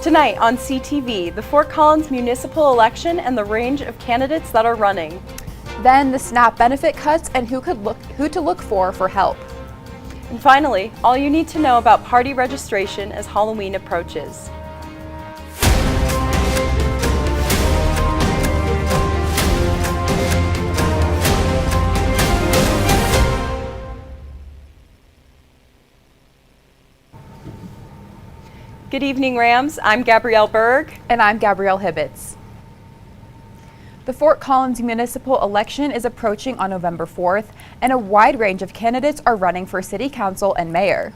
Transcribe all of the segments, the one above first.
Tonight on CTV, the Fort Collins Municipal Election and the range of candidates that are running. Then the SNAP benefit cuts and who to look for help. And finally, all you need to know about party registration as Halloween approaches. Good evening, Rams. I'm Gabriele Bergh. And I'm Gabriele Hibbitts. The Fort Collins Municipal Election is approaching on November 4th, and a wide range of candidates are running for City Council and Mayor.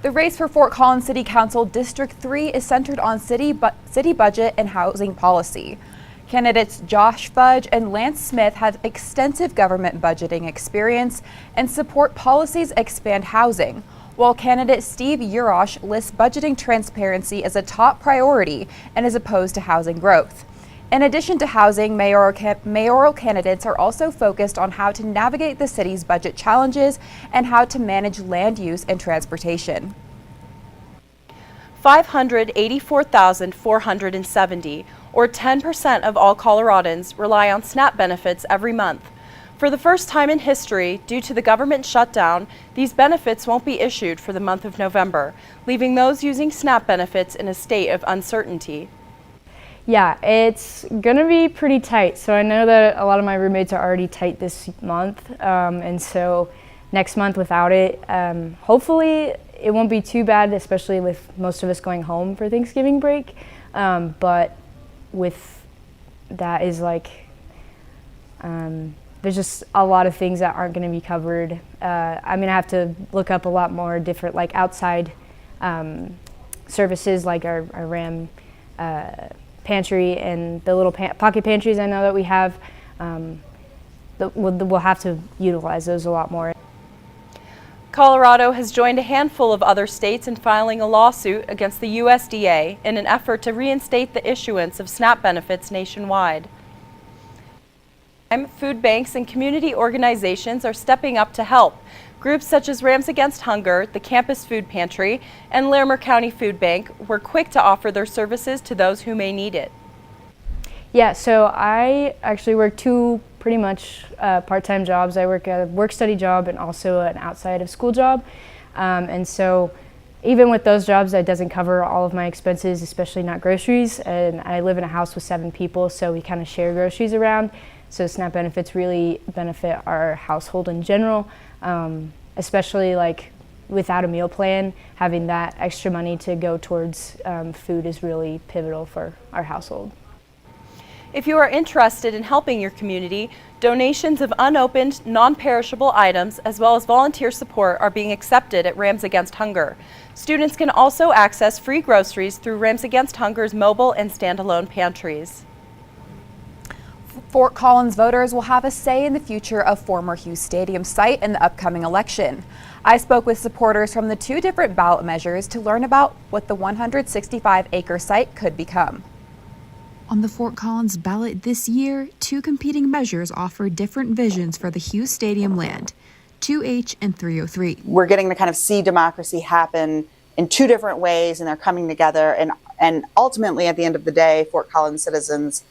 The race for Fort Collins City Council District 3 is centered on city budget and housing policy. Candidates Josh Fudge and Lance Smith have extensive government budgeting experience and support policies expand housing, while candidate Steve Urosh lists budgeting transparency as a top priority and is opposed to housing growth. In addition to housing, mayoral candidates are also focused on how to navigate the city's budget challenges and how to manage land use and transportation. 584,470, or 10% of all Coloradans, rely on SNAP benefits every month. For the first time in history, due to the government shutdown, these benefits won't be issued for the month of November, leaving those using SNAP benefits in a state of uncertainty. Yeah, it's gonna be pretty tight. So I know that a lot of my roommates are already tight this month, and so next month without it, hopefully it won't be too bad, especially with most of us going home for Thanksgiving break. But with that is like, there's just a lot of things that aren't going to be covered. I'm going to have to look up a lot more different, like outside services, like our RAM pantry and the little pocket pantries I know that we have. We'll have to utilize those a lot more. Colorado has joined a handful of other states in filing a lawsuit against the USDA in an effort to reinstate the issuance of SNAP benefits nationwide. Food banks and community organizations are stepping up to help. Groups such as Rams Against Hunger, the Campus Food Pantry, and Larimer County Food Bank were quick to offer their services to those who may need it. Yeah, so I actually work two pretty much part-time jobs. I work a work-study job and also an outside of school job. And so even with those jobs, that doesn't cover all of my expenses, especially not groceries. And I live in a house with 7 people, so we kind of share groceries around. So SNAP benefits really benefit our household in general, especially like without a meal plan, having that extra money to go towards food is really pivotal for our household. If you are interested in helping your community, donations of unopened, non-perishable items as well as volunteer support are being accepted at Rams Against Hunger. Students can also access free groceries through Rams Against Hunger's mobile and standalone pantries. Fort Collins voters will have a say in the future of former Hughes Stadium site in the upcoming election. I spoke with supporters from the 2 different ballot measures to learn about what the 165-acre site could become. On the Fort Collins ballot this year, 2 competing measures offer different visions for the Hughes Stadium land, 2H and 303. We're getting to kind of see democracy happen in 2 different ways, and they're coming together. And ultimately, at the end of the day, Fort Collins citizens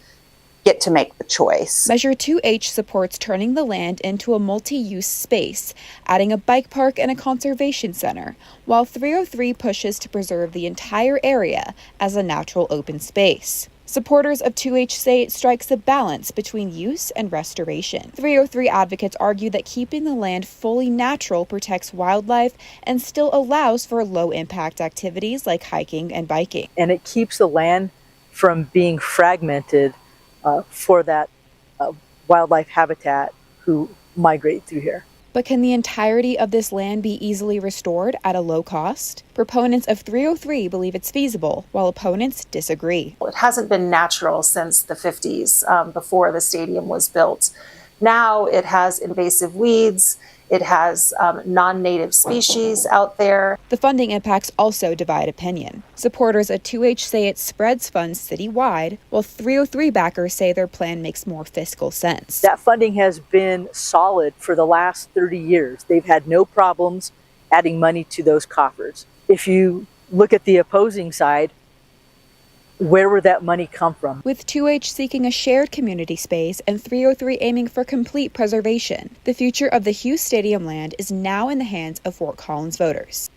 get to make the choice. Measure 2H supports turning the land into a multi-use space, adding a bike park and a conservation center, while 303 pushes to preserve the entire area as a natural open space. Supporters of 2H say it strikes a balance between use and restoration. 303 advocates argue that keeping the land fully natural protects wildlife and still allows for low-impact activities like hiking and biking. And it keeps the land from being fragmented for that wildlife habitat who migrate through here. But can the entirety of this land be easily restored at a low cost? Proponents of 303 believe it's feasible, while opponents disagree. It hasn't been natural since the 50s, before the stadium was built. Now it has invasive weeds, it has non-native species out there. The funding impacts also divide opinion. Supporters of 2H say it spreads funds citywide, while 303 backers say their plan makes more fiscal sense. That funding has been solid for the last 30 years. They've had no problems adding money to those coffers. If you look at the opposing side, where would that money come from? With 2H seeking a shared community space and 303 aiming for complete preservation, the future of the Hughes Stadium land is now in the hands of Fort Collins voters.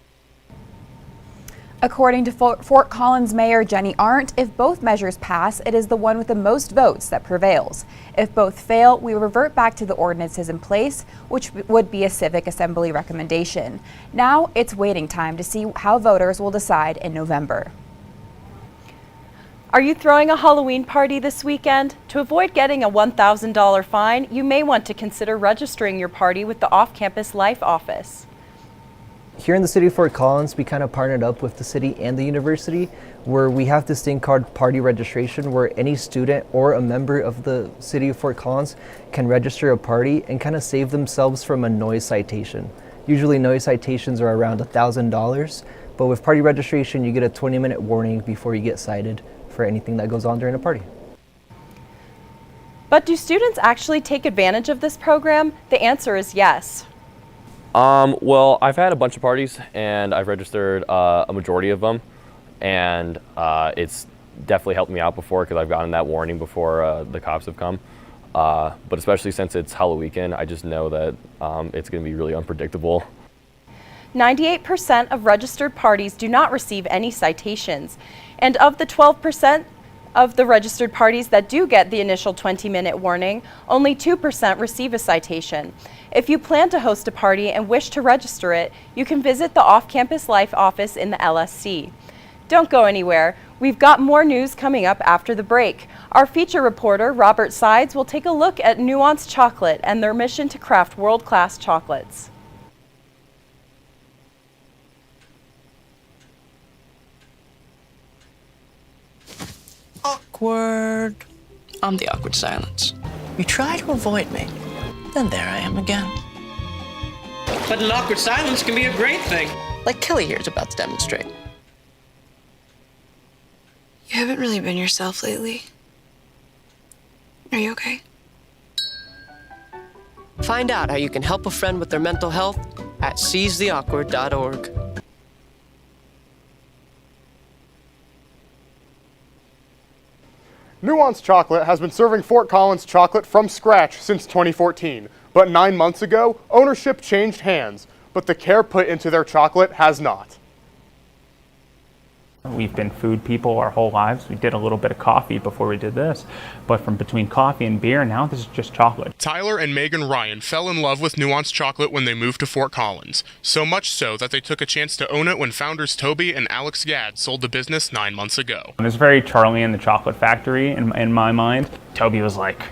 According to Fort Collins Mayor Jenny Arndt, if both measures pass, it is the one with the most votes that prevails. If both fail, we revert back to the ordinances in place, which would be a civic assembly recommendation. Now it's waiting time to see how voters will decide in November. Are you throwing a Halloween party this weekend? To avoid getting a $1,000 fine, you may want to consider registering your party with the Off-Campus Life Office. Here in the city of Fort Collins, we kind of partnered up with the city and the university where we have this thing called party registration, where any student or a member of the city of Fort Collins can register a party and kind of save themselves from a noise citation. Usually noise citations are around $1,000, but with party registration, you get a 20-minute warning before you get cited for anything that goes on during a party. But do students actually take advantage of this program? The answer is yes. Well, I've had a bunch of parties and I've registered a majority of them, and it's definitely helped me out before because I've gotten that warning before the cops have come. But especially since it's Halloween weekend, I just know that it's going to be really unpredictable. 98% of registered parties do not receive any citations, and of the 12% of the registered parties that do get the initial 20-minute warning, only 2% receive a citation. If you plan to host a party and wish to register it, you can visit the Off-Campus Life Office in the LSC. Don't go anywhere. We've got more news coming up after the break. Our feature reporter, Robert Sides, will take a look at Nuance Chocolate and their mission to craft world-class chocolates. Awkward. I'm the awkward silence. You try to avoid me, then there I am again. But an awkward silence can be a great thing. Like Kelly here is about to demonstrate. You haven't really been yourself lately. Are you okay? Find out how you can help a friend with their mental health at seizetheawkward.org. Nuance Chocolate has been serving Fort Collins chocolate from scratch since 2014, but 9 months ago, ownership changed hands, but the care put into their chocolate has not. We've been food people our whole lives. We did a little bit of coffee before we did this, but from between coffee and beer, now this is just chocolate. Tyler and Megan Ryan fell in love with Nuance Chocolate when they moved to Fort Collins, so much so that they took a chance to own it when founders Toby and Alex Gadd sold the business 9 months ago. It was very Charlie and the Chocolate Factory in my mind. Toby was like,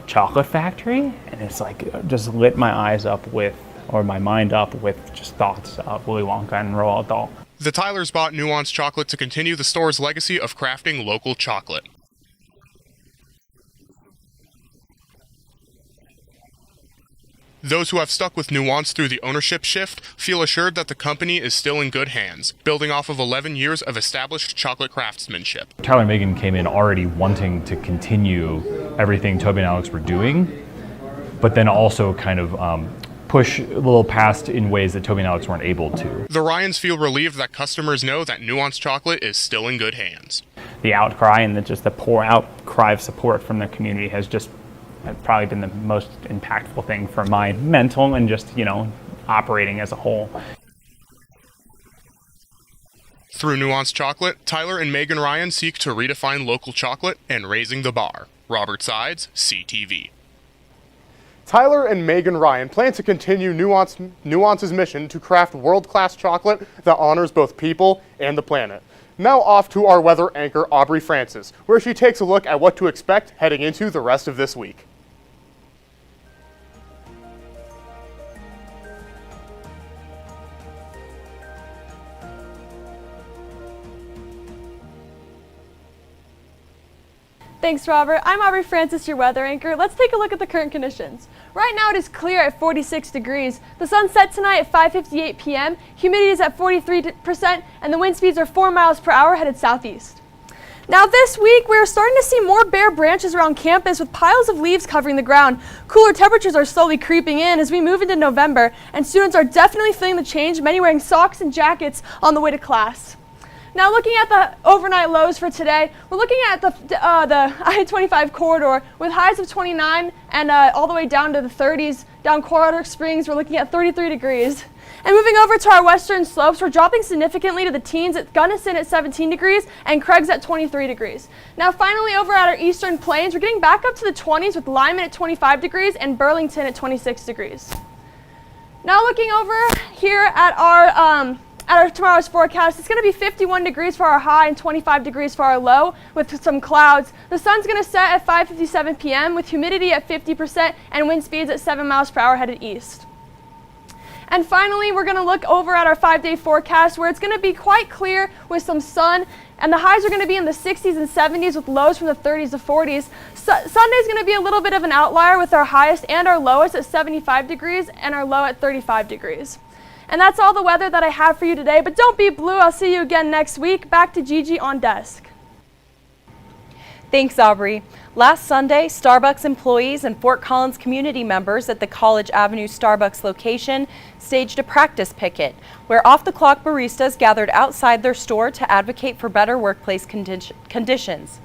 chocolate factory? And it's like, just lit my eyes up with, or my mind up with just thoughts of Willy Wonka and Roald Dahl. The Tylers bought Nuance Chocolate to continue the store's legacy of crafting local chocolate. Those who have stuck with Nuance through the ownership shift feel assured that the company is still in good hands, building off of 11 years of established chocolate craftsmanship. Tyler and Megan came in already wanting to continue everything Toby and Alex were doing, but then also kind of push a little past in ways that Toby and Alex weren't able to. The Ryans feel relieved that customers know that Nuance Chocolate is still in good hands. The outcry and the pour outcry of support from the community has just probably been the most impactful thing for my mental and just, operating as a whole. Through Nuance Chocolate, Tyler and Megan Ryan seek to redefine local chocolate and raising the bar. Robert Sides, CTV. Tyler and Megan Ryan plan to continue Nuance's mission to craft world-class chocolate that honors both people and the planet. Now off to our weather anchor, Aubrey Francis, where she takes a look at what to expect heading into the rest of this week. Thanks, Robert. I'm Aubrey Francis, your weather anchor. Let's take a look at the current conditions. Right now it is clear at 46 degrees. The sun set tonight at 5:58 p.m. Humidity is at 43%, and the wind speeds are 4 miles per hour headed southeast. Now this week, we're starting to see more bare branches around campus with piles of leaves covering the ground. Cooler temperatures are slowly creeping in as we move into November, and students are definitely feeling the change, many wearing socks and jackets on the way to class. Now looking at the overnight lows for today, we're looking at the I-25 corridor with highs of 29 and all the way down to the 30s. Down Colorado Springs, we're looking at 33 degrees. And moving over to our western slopes, we're dropping significantly to the teens at Gunnison at 17 degrees and Craig's at 23 degrees. Now finally over at our eastern plains, we're getting back up to the 20s with Lyman at 25 degrees and Burlington at 26 degrees. Now looking over here at our tomorrow's forecast, it's going to be 51 degrees for our high and 25 degrees for our low with some clouds. The sun's going to set at 5:57 p.m. with humidity at 50% and wind speeds at 7 miles per hour headed east. And finally, we're going to look over at our 5-day forecast where it's going to be quite clear with some sun, and the highs are going to be in the 60s and 70s with lows from the 30s to 40s. Sunday's going to be a little bit of an outlier with our highest and our lowest at 75 degrees and our low at 35 degrees. And that's all the weather that I have for you today, but don't be blue. I'll see you again next week. Back to Gigi on desk. Thanks, Aubrey. Last Sunday, Starbucks employees and Fort Collins community members at the College Avenue Starbucks location staged a practice picket, where off-the-clock baristas gathered outside their store to advocate for better workplace conditions.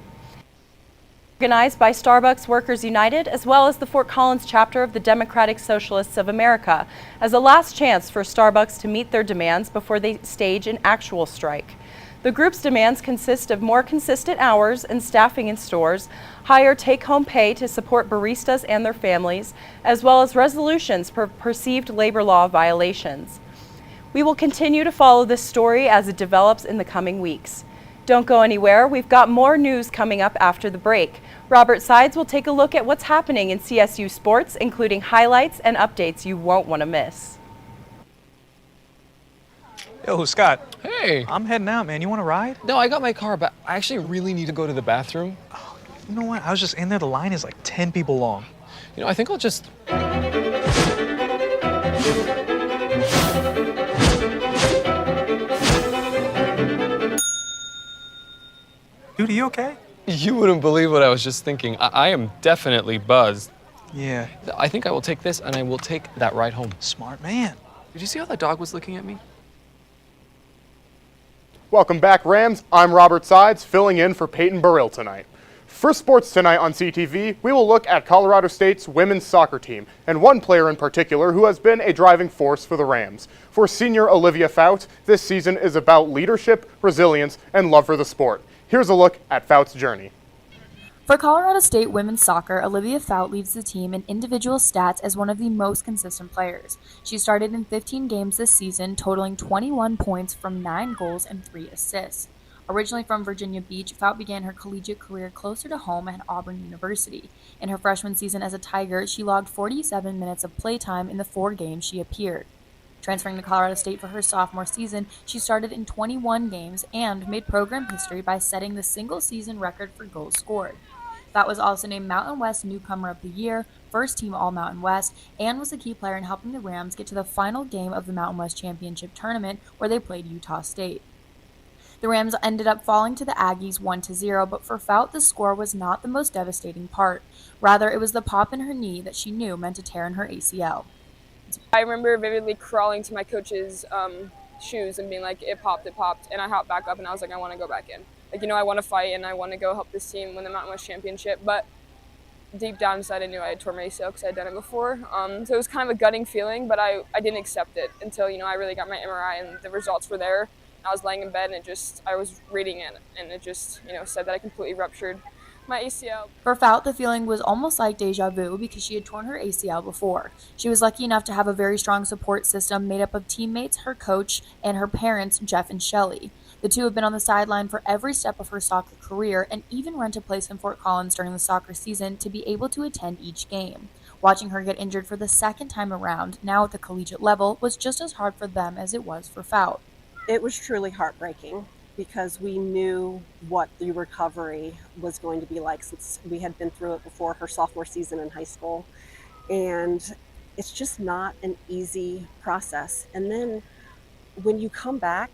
Organized by Starbucks Workers United, as well as the Fort Collins chapter of the Democratic Socialists of America, as a last chance for Starbucks to meet their demands before they stage an actual strike. The group's demands consist of more consistent hours and staffing in stores, higher take-home pay to support baristas and their families, as well as resolutions for perceived labor law violations. We will continue to follow this story as it develops in the coming weeks. Don't go anywhere. We've got more news coming up after the break. Robert Sides will take a look at what's happening in CSU sports, including highlights and updates you won't want to miss. Yo, Scott. Hey. I'm heading out, man. You want to ride? No, I got my car, but I actually really need to go to the bathroom. Oh, you know what? I was just in there. The line is like 10 people long. You know, I think I'll just... Dude, are you okay? You wouldn't believe what I was just thinking. I am definitely buzzed. Yeah. I think I will take this, and I will take that ride home. Smart man. Did you see how that dog was looking at me? Welcome back, Rams. I'm Robert Sides, filling in for Peyton Burrill tonight. For sports tonight on CTV, we will look at Colorado State's women's soccer team, and one player in particular who has been a driving force for the Rams. For senior Olivia Fout, this season is about leadership, resilience, and love for the sport. Here's a look at Fout's journey. For Colorado State women's soccer, Olivia Fout leads the team in individual stats as one of the most consistent players. She started in 15 games this season, totaling 21 points from 9 goals and 3 assists. Originally from Virginia Beach, Fout began her collegiate career closer to home at Auburn University. In her freshman season as a Tiger, she logged 47 minutes of playtime in the 4 games she appeared. Transferring to Colorado State for her sophomore season, she started in 21 games and made program history by setting the single-season record for goals scored. Fout was also named Mountain West Newcomer of the Year, first team All-Mountain West, and was a key player in helping the Rams get to the final game of the Mountain West Championship Tournament, where they played Utah State. The Rams ended up falling to the Aggies 1-0, but for Fout, the score was not the most devastating part. Rather, it was the pop in her knee that she knew meant a tear in her ACL. I remember vividly crawling to my coach's shoes and being like, it popped, and I hopped back up and I was like, I want to go back in. Like, you know, I want to fight and I want to go help this team win the Mountain West Championship, but deep down inside I knew I had torn my ACL because I had done it before. So it was kind of a gutting feeling, but I didn't accept it until, you know, I really got my MRI and the results were there. I was laying in bed and I was reading it and it just, you know, said that I completely ruptured my ACL. For Fout, the feeling was almost like deja vu because she had torn her ACL before. She was lucky enough to have a very strong support system made up of teammates, her coach, and her parents, Jeff and Shelley. The two have been on the sideline for every step of her soccer career and even rent a place in Fort Collins during the soccer season to be able to attend each game. Watching her get injured for the second time around, now at the collegiate level, was just as hard for them as it was for Fout. It was truly heartbreaking because we knew what the recovery was going to be like since we had been through it before her sophomore season in high school. And it's just not an easy process. And then when you come back,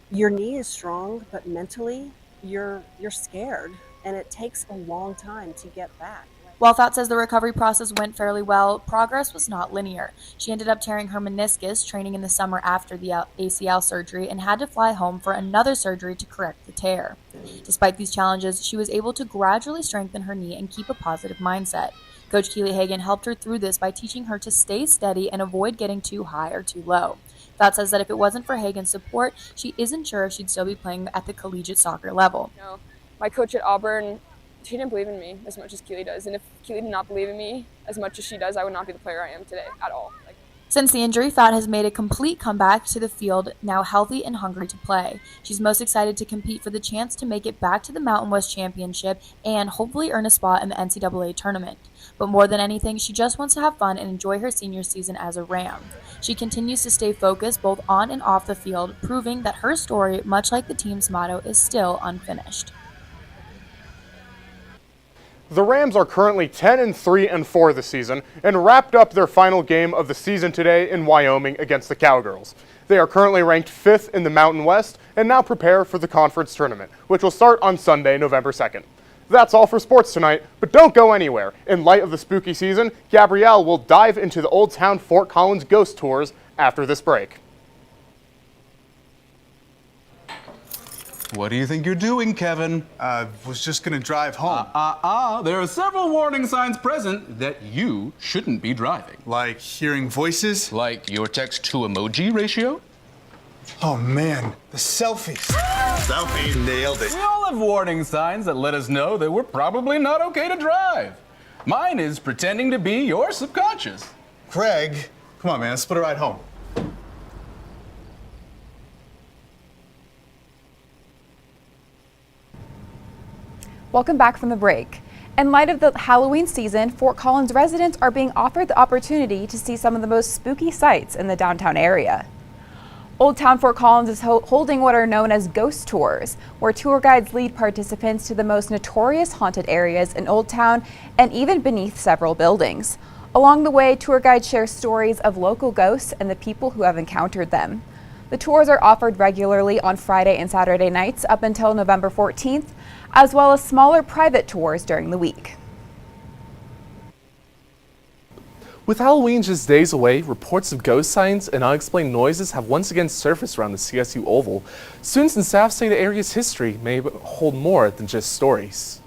your knee is strong, but mentally you're scared, and it takes a long time to get back. While Fout says the recovery process went fairly well, progress was not linear. She ended up tearing her meniscus training in the summer after the ACL surgery and had to fly home for another surgery to correct the tear. Despite these challenges, she was able to gradually strengthen her knee and keep a positive mindset. Coach Keely Hagan helped her through this by teaching her to stay steady and avoid getting too high or too low. Fout says that if it wasn't for Hagan's support, she isn't sure if she'd still be playing at the collegiate soccer level. No, my coach at Auburn, she didn't believe in me as much as Keely does. And if Keely did not believe in me as much as she does, I would not be the player I am today at all. Since the injury, Fout has made a complete comeback to the field, now healthy and hungry to play. She's most excited to compete for the chance to make it back to the Mountain West Championship and hopefully earn a spot in the NCAA tournament. But more than anything, she just wants to have fun and enjoy her senior season as a Ram. She continues to stay focused both on and off the field, proving that her story, much like the team's motto, is still unfinished. The Rams are currently 10-3-4 this season and wrapped up their final game of the season today in Wyoming against the Cowgirls. They are currently ranked 5th in the Mountain West and now prepare for the conference tournament, which will start on Sunday, November 2nd. That's all for sports tonight, but don't go anywhere. In light of the spooky season, Gabrielle will dive into the Old Town Fort Collins ghost tours after this break. What do you think you're doing, Kevin? Was just gonna drive home. There are several warning signs present that you shouldn't be driving. Like hearing voices? Like your text-to-emoji ratio? Oh man, the selfies. Selfie. Nailed it. We all have warning signs that let us know that we're probably not okay to drive. Mine is pretending to be your subconscious. Craig, come on man, let's split a ride home. Welcome back from the break. In light of the Halloween season, Fort Collins residents are being offered the opportunity to see some of the most spooky sights in the downtown area. Old Town Fort Collins is holding what are known as ghost tours, where tour guides lead participants to the most notorious haunted areas in Old Town and even beneath several buildings. Along the way, tour guides share stories of local ghosts and the people who have encountered them. The tours are offered regularly on Friday and Saturday nights up until November 14th, as well as smaller private tours during the week. With Halloween just days away, reports of ghost sightings and unexplained noises have once again surfaced around the CSU Oval. Students and staff say the area's history may hold more than just stories.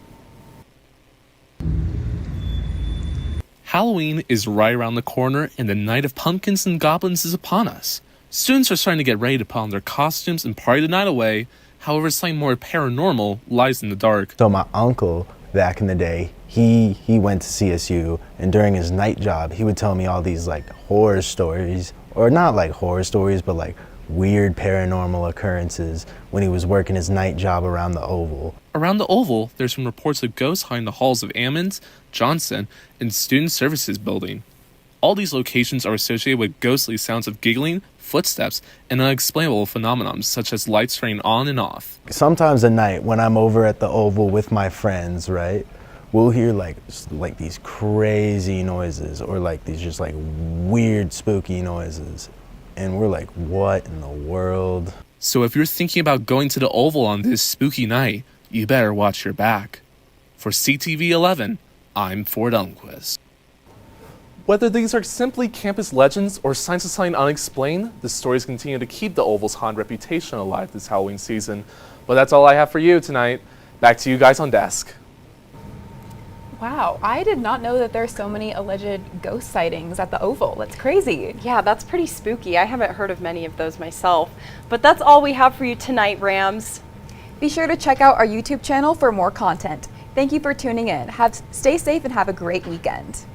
Halloween is right around the corner and the night of pumpkins and goblins is upon us. Students are starting to get ready to put on their costumes and party the night away. However, something more paranormal lies in the dark. So my uncle, back in the day, he went to CSU, and during his night job, he would tell me all these like horror stories, or not like horror stories, but like weird paranormal occurrences when he was working his night job around the Oval. Around the Oval, there's been reports of ghosts hiding the halls of Ammons, Johnson, and Student Services Building. All these locations are associated with ghostly sounds of giggling, footsteps, and unexplainable phenomena such as lights turning on and off. Sometimes at night when I'm over at the Oval with my friends, right, we'll hear like these crazy noises or like these just like weird spooky noises. And we're like, what in the world? So if you're thinking about going to the Oval on this spooky night, you better watch your back. For CTV 11, I'm Ford Elmquist. Whether these are simply campus legends or signs of something unexplained, the stories continue to keep the Oval's haunted reputation alive this Halloween season. But that's all I have for you tonight. Back to you guys on desk. Wow, I did not know that there's so many alleged ghost sightings at the Oval. That's crazy. Yeah, that's pretty spooky. I haven't heard of many of those myself. But that's all we have for you tonight, Rams. Be sure to check out our YouTube channel for more content. Thank you for tuning in. Stay safe and have a great weekend.